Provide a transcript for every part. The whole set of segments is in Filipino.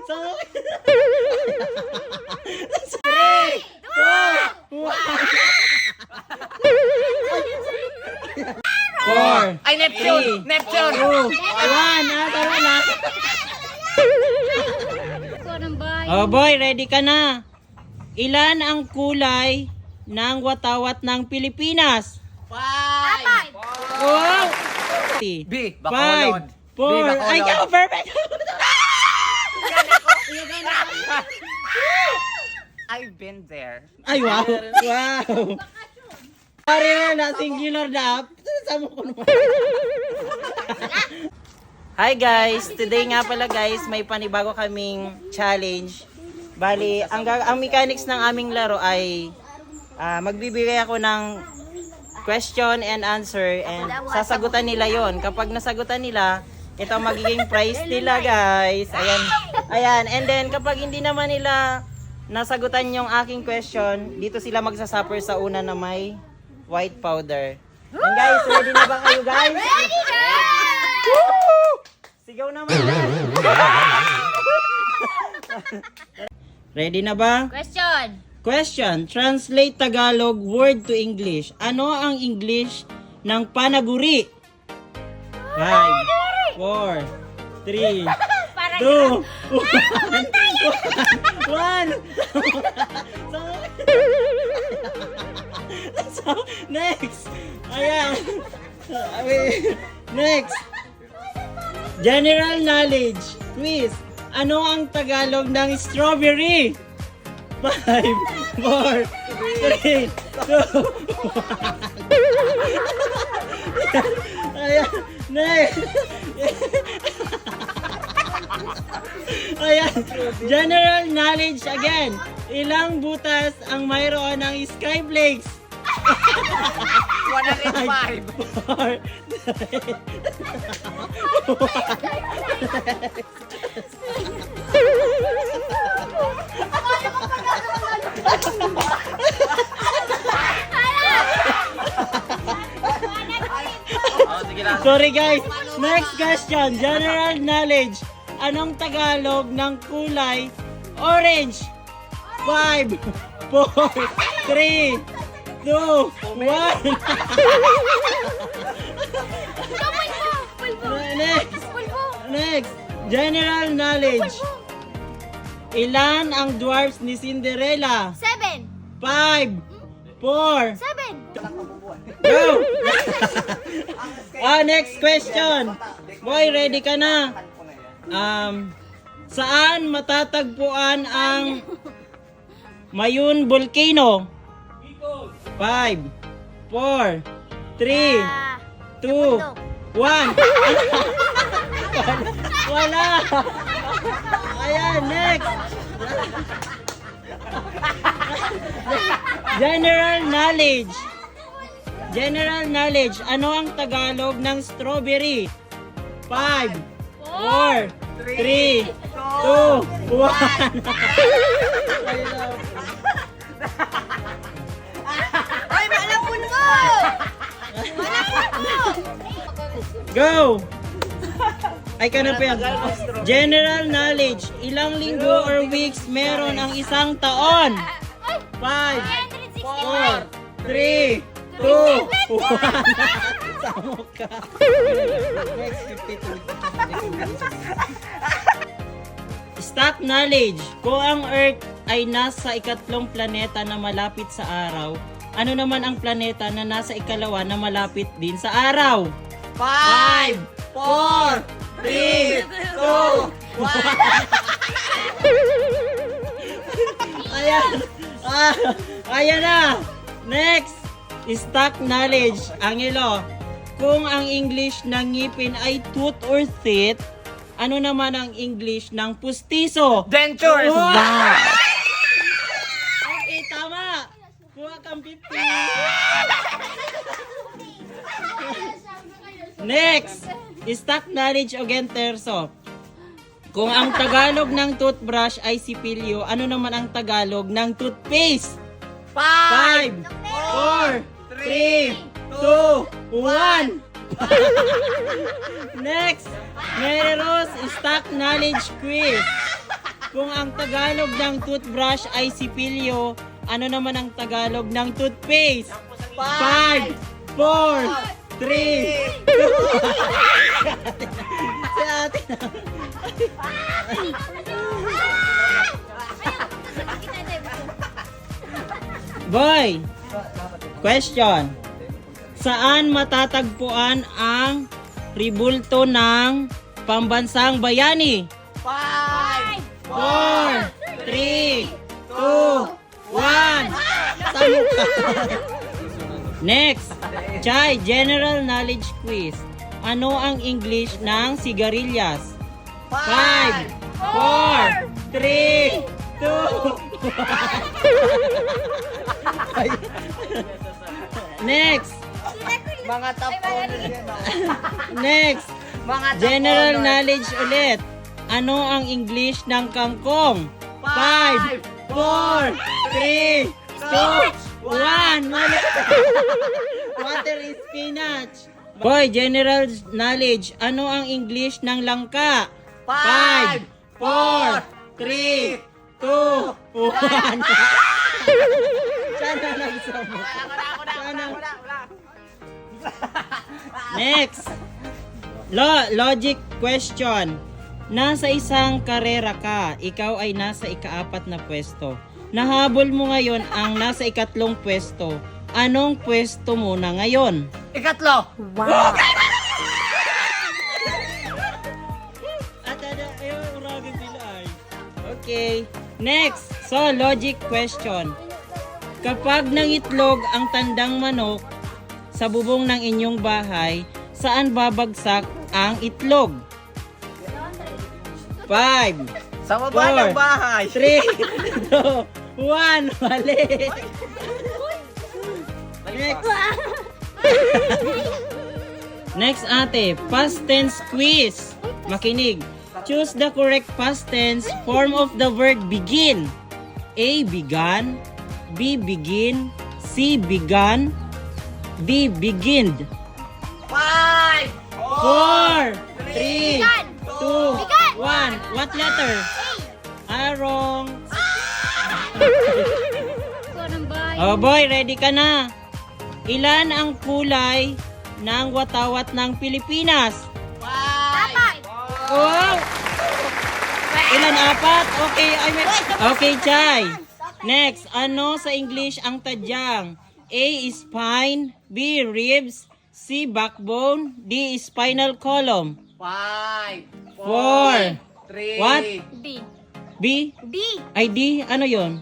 So, 3, 2, 1. 4. Ay, Neptune! Neptune! 2, 1. Tara na. Oh boy, ready ka na? Ilan ang kulay ng watawat ng Pilipinas? 5! Wow! B. 5, Bacolod. 4. Ay, ikaw, perfect! I've been there. Ay, wow! Wow! Pare na, singular na. Sama ko naman. Hi guys! Today nga pala guys, may panibago kaming challenge. Bali, ang mechanics ng aming laro ay magbibigay ako ng question and answer and sasagutan nila yon. Kapag nasagutan nila, ito ang magiging prize nila guys. Ayan. Ayan. And then kapag hindi naman nila nasagutan yung aking question, dito sila magsasuffer sa una na may white powder. And guys, ready na ba kayo guys? Ready na! Woo! Sigaw naman. Ready na ba? Question. Question. Translate Tagalog word to English. Ano ang English ng panaguri? 5, 4, 3, 2, 1. So, next. Ayan. Next. General knowledge. Quiz. Ano ang Tagalog ng strawberry? 5, 4, 3, 2, 1. Ayan. Next. Ayan. General knowledge again. Ilang butas ang mayroon ng skyflakes? 105. 4, 3. Sorry guys. Next question. General knowledge. Anong Tagalog ng kulay orange? 5, 4, 3, 2, 1. Next. General knowledge. Ilan ang dwarfs ni Cinderella? 7. 5, 4, 7. go! Next question. Boy, ready ka na? Saan matatagpuan ang Mayun Volcano? 5, 4, 3, 2, 1. Wala. Ayan, next. General knowledge. General knowledge. Ano ang Tagalog ng strawberry? 5, 4, 3, 2, 1. Ay, malapun mo! Go! Ay, kanap yan. General knowledge. Ilang linggo or weeks meron ang isang taon? 5, 4, 3, 2, 1. Samo ka. Next, 52. Stock knowledge. Kung ang Earth ay nasa ikatlong planeta na malapit sa araw, ano naman ang planeta na nasa ikalawa na malapit din sa araw? 5, 4, 3, 2, 1. Ayan. Ayan na. Next. Stock knowledge. Angelo, kung ang English ng ngipin ay tooth or teeth, ano naman ang English ng pustiso? Dentures! Wow! Okay, tama. Kuha kang 50. Next. Stock knowledge again, Terso. Kung ang Tagalog ng toothbrush ay sipilyo, ano naman ang Tagalog ng toothpaste? 5, 4, 3, 2, 1. Next, Meros Stock Knowledge Quiz. Kung ang Tagalog ng toothbrush ay sipilyo, ano naman ang Tagalog ng toothpaste? 5, 4, 3, 2, si ate na. Boy, question. Saan matatagpuan ang ribulto ng Pambansang Bayani? 5, 4, 3, 2, 1. Sabog ka. Next, Chai, General Knowledge Quiz. Ano ang English ng sigarilyas? 5, 4, 3, 2, 1. Next, mga tapon. next. Mga General knowledge ulit. Ano ang English ng kangkong? 5, 4, 3, 2, 1. Mali. Water is spinach. Boy, general knowledge. Ano ang English ng langka? 5, 4, 3, 2, 1. Sana nagsama. Next. Logic question. Nasa isang karera ka, ikaw ay nasa ika-4 na pwesto. Nahabol mo ngayon ang nasa ika-3 pwesto. Anong pwesto mo na ngayon? Ikatlo. Okay. Next. So, logic question. Kapag nangitlog ang tandang manok sa bubong ng inyong bahay, saan babagsak ang itlog? 5, Sa baba ng bahay. 3, 2, 1. Mali. Next. Next ate, past tense quiz. Makinig. Choose the correct past tense form of the word begin. A. Began. B. Begin. C. Began. D. Beginned. 5, 4, 3, 2, Began. 1. What letter? Wrong. Oh boy, ready ka na. Ilan ang kulay ng watawat ng Pilipinas? 5, Oh! Ilan? 4? Okay, okay, Chay. Next, ano sa English ang tadyang? A. Spine. B. Ribs. C. Backbone. D. Spinal column. 5, 4. 3, What? B. B? B. Ay, D? Ano yon?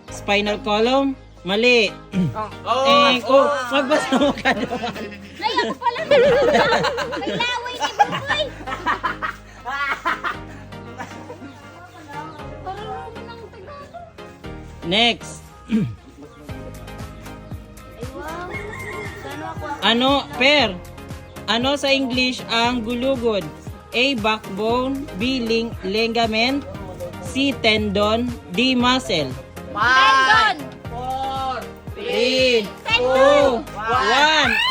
Spinal column? Mali. Magbasa mo ka naman. Ay, ako pala. May laway ni Bukoy. Next. Ay, wow. Sana ako. Ano, Per? Ano sa English ang gulugod? A. Backbone. B. Ligament. C. Tendon. D. Muscle. 5, Tendon. 4, 3, 2, 1.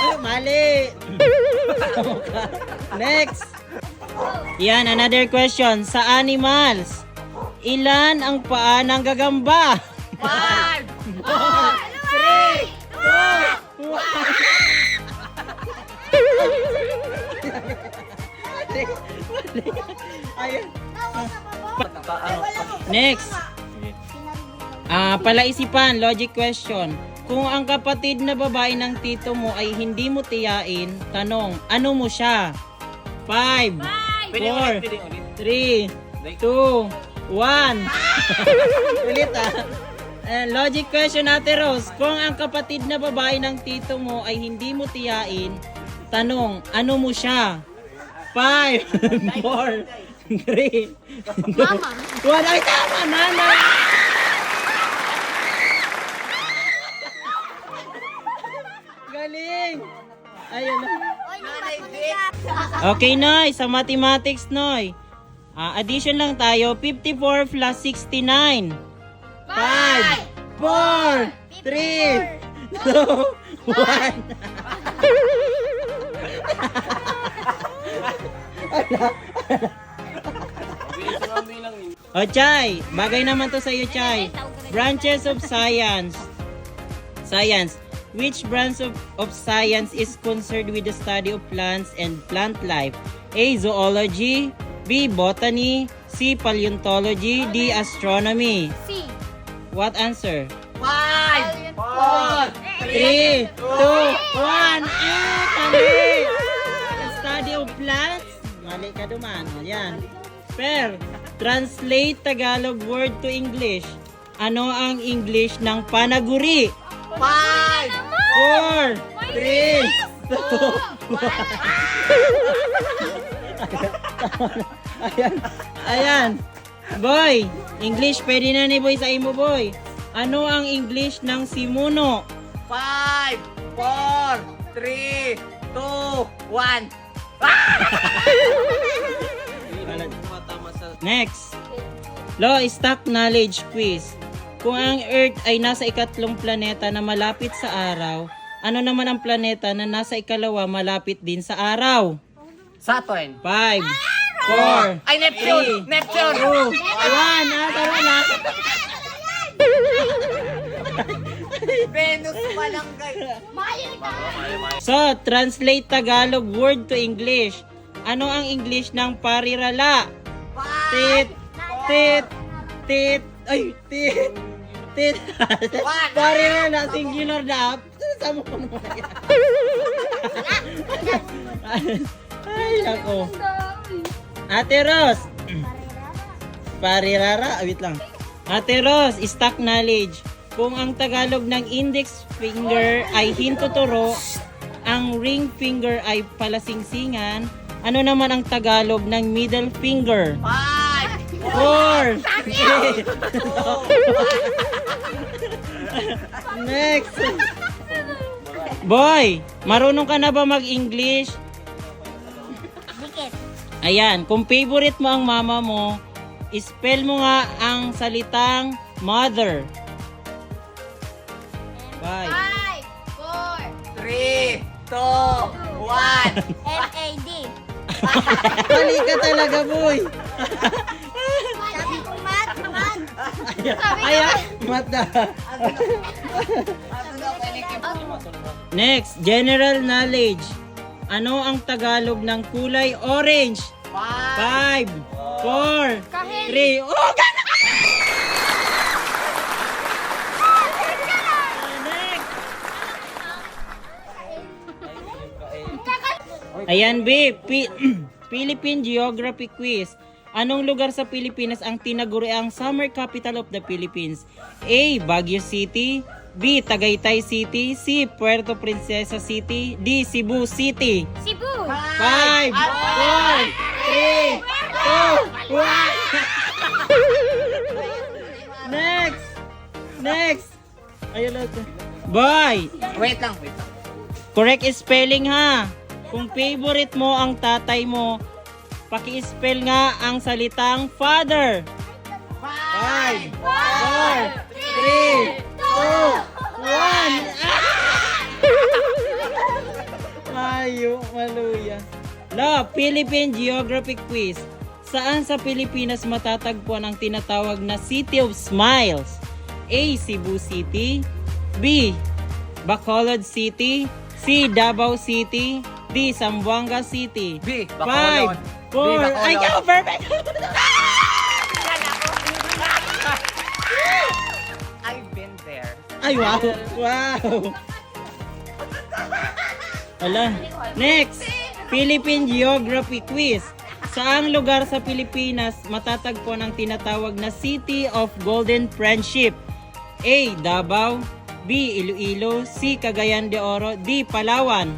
Oh, mali. Next. Yan, another question. Sa animals, ilan ang paa ng gagamba? 5, 3, 2, 1. Next. Palaisipan, logic question. Kung ang kapatid na babae ng tito mo ay hindi mo tiyain, tanong, ano mo siya? 5, 4, 3, 2, 1. Ulit logic question, Ate Rose. Kung ang kapatid na babae ng tito mo ay hindi mo tiyain, tanong, ano mo siya? 5, 4, 3, 2, 1. Ay, tama, nanay! Galing! Ayun na. Okay, Noy. Sa mathematics, Noy. Addition lang tayo. 54 plus 69. 5, 4, 3, 2, 1. O, Chay, bagay naman to sa iyo, Chay. Branches of science. Science. Which branch of science is concerned with the study of plants and plant life? A. Zoology. B. Botany. C. Paleontology. D. Astronomy. C. What answer? 5, 4, 3, 2, 1. Mali! Study of plants. Mali ka duman. O, yan. Per, translate Tagalog word to English. Ano ang English ng panaguri? 5, 4, 3, 2, Ayan. Ayan. Boy, English, pwede na ni Boy sa imo, Boy. Ano ang English ng simuno? 5, 4, 3, 2, 1. Next. Law stock knowledge quiz. Kung ang Earth ay nasa ikatlong planeta na malapit sa araw, ano naman ang planeta na nasa ikalawa malapit din sa araw? Saturn. 5, 4, Ay, Neptune! Neptune! 2, 1. Tara na. Venus pa lang, guys. So, translate Tagalog word to English. Ano ang English ng parirala? Tit, tit, tit, ay, tit, tit. Parirala, singular na. Sama mo naman yan. Ay, ako. Ate Ros. Parirara, wait lang. Ate Ros, stock knowledge. Kung ang Tagalog ng index finger ay hintuturo, ang ring finger ay palasingsingan, ano naman ang Tagalog ng middle finger? 5, 4, 3, Next. Boy, marunong ka na ba mag-English? Dikit. Ayan, kung favorite mo ang mama mo, spell mo nga ang salitang mother. 5. 5, 3, 2, 1. 4, M-A-D. Mali ka talaga, boy. Sabi ko, mat. Ayan, mata. Next, general knowledge. Ano ang Tagalog ng kulay orange? 5, 4, 3. Oh, gana! Next. Ayan, babe. Philippine Geography Quiz. Anong lugar sa Pilipinas ang tinaguriang summer capital of the Philippines? A. Baguio City. B. Tagaytay City. C. Puerto Princesa City. D. Cebu City. Cebu. 5, 4, 3, 2, 1. Next! Next! Ayun lang. Boy! Wait lang, wait lang. Correct spelling ha. Kung favorite mo ang tatay mo, paki-spell nga ang salitang father. 5, 4, 3, 2, 1. Ayo, maluya. La, Philippine Geography Quiz. Saan sa Pilipinas matatagpuan ang tinatawag na City of Smiles? A. Cebu City. B. Bacolod City. C. Davao City. D. Zamboanga City. B. 5, Bacolod. 4, ay, oh, perfect! I've been there. Ay, wow! Wow! Ala. Next, Philippine Geography Quiz. Saang lugar sa Pilipinas matatagpuan ang tinatawag na City of Golden Friendship? A. Davao. B. Iloilo. C. Cagayan de Oro. D. Palawan.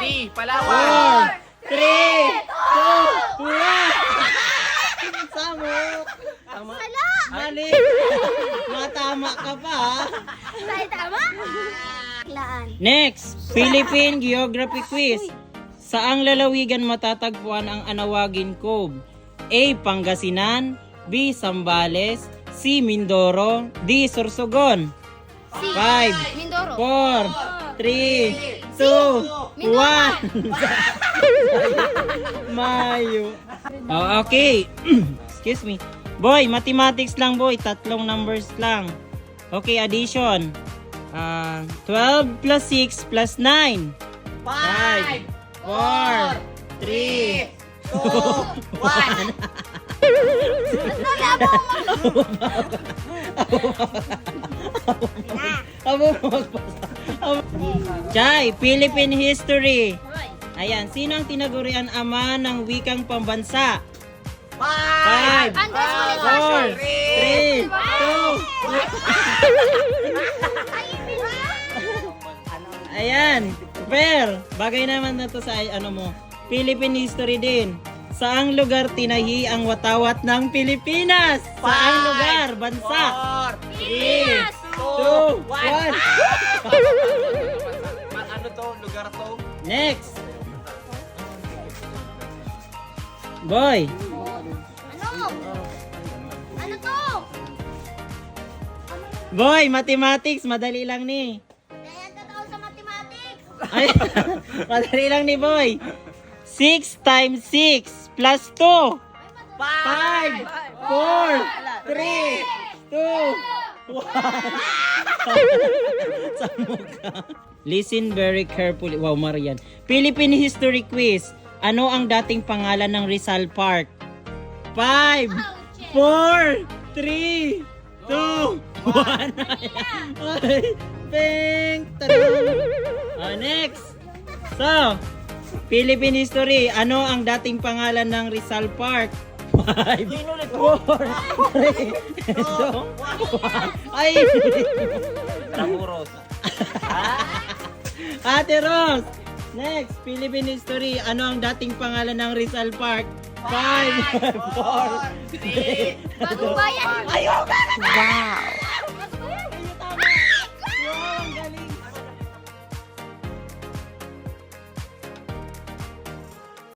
D. Palawan. 4, 3, 2, 1. Samok. Tama. Mali. Matama ka pa, ha? Ay, tama? Laan. Next, Philippine Geography Quiz. Saang lalawigan matatagpuan ang Anawagin Cove? A. Pangasinan. B. Zambales. C. Mindoro. D. Sorsogon. 5, Mindoro. 4, 3, 2, 1. Mayo. Oh, okay. Excuse me. Boy, mathematics lang boy. 3 numbers lang. Okay, addition. 12 plus 6 plus 9. 5, 4, 3, 2, 1. Abo mo magpasa. Chay, Philippine history. Ayan, sino ang tinagurian ama ng wikang pambansa? 5, 4, 3, 2. Ayan, fair. Bagay naman na to sa ano mo. Philippine history din. Saang lugar tinahi ang watawat ng Pilipinas? Saang lugar? Bansa? 3, 2, 1. Ano to? Lugar to? Next. Boy. Ano to? Boy, mathematics. Madali lang ni. Kaya totoo sa mathematics. Ay, madali lang ni Boy. 6 times 6 plus 2. 5, 4, 3, 2, 1. Sa mukha. Listen very carefully. Wow, Marian. Philippine history quiz. Ano ang dating pangalan ng Rizal Park? 5, 4, 3, 2, 1. Ay, pink. Next. So, Philippine history. Ano ang dating pangalan ng Rizal Park? 5, 4, 3, 2, 1. Ay! Tamuros. Ate Ros! Next, Philippine history. Ano ang dating pangalan ng Rizal Park? 5, 4, 3, Bagong bayan. Ayoko!